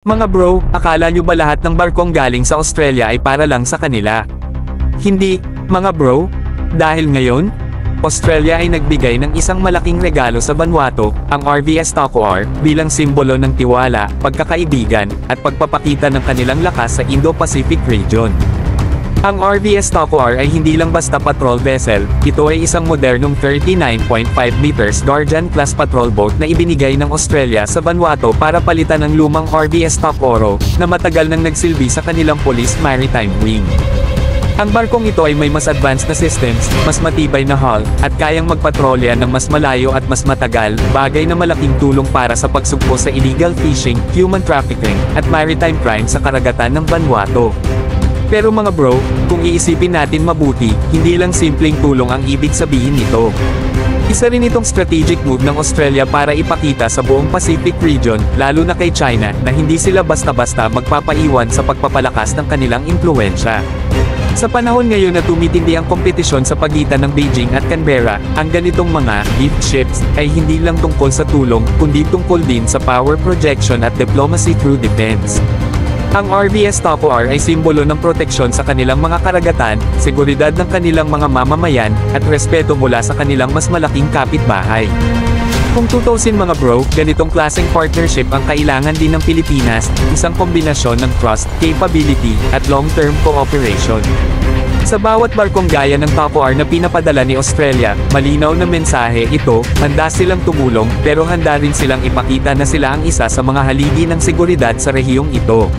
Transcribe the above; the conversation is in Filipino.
Mga bro, akala nyo ba lahat ng barkong galing sa Australia ay para lang sa kanila? Hindi, mga bro. Dahil ngayon, Australia ay nagbigay ng isang malaking regalo sa Vanuatu, ang RVS Taqo'ar, bilang simbolo ng tiwala, pagkakaibigan, at pagpapakita ng kanilang lakas sa Indo-Pacific region. Ang RVS Taqo'ar ay hindi lang basta patrol vessel, ito ay isang modernong 39.5 meters Guardian-class patrol boat na ibinigay ng Australia sa Vanuatu para palitan ang lumang RVS Taqorro, na matagal nang nagsilbi sa kanilang Police Maritime Wing. Ang barkong ito ay may mas advanced na systems, mas matibay na hull, at kayang magpatrolya ng mas malayo at mas matagal, bagay na malaking tulong para sa pagsugpo sa illegal fishing, human trafficking, at maritime crime sa karagatan ng Vanuatu. Pero mga bro, kung iisipin natin mabuti, hindi lang simpleng tulong ang ibig sabihin nito. Isa rin itong strategic move ng Australia para ipakita sa buong Pacific region, lalo na kay China, na hindi sila basta-basta magpapaiwan sa pagpapalakas ng kanilang impluwensya. Sa panahon ngayon na tumitindi ang kompetisyon sa pagitan ng Beijing at Canberra, ang ganitong mga gift ships ay hindi lang tungkol sa tulong, kundi tungkol din sa power projection at diplomacy through defense. Ang RVS Taqo'ar ay simbolo ng proteksyon sa kanilang mga karagatan, seguridad ng kanilang mga mamamayan, at respeto mula sa kanilang mas malaking kapitbahay. Kung tutusin mga bro, ganitong klaseng partnership ang kailangan din ng Pilipinas, isang kombinasyon ng trust, capability, at long-term cooperation. Sa bawat barkong gaya ng Taqo'ar na pinapadala ni Australia, malinaw na mensahe ito, handa silang tumulong, pero handa rin silang ipakita na sila ang isa sa mga haligi ng seguridad sa rehiyong ito.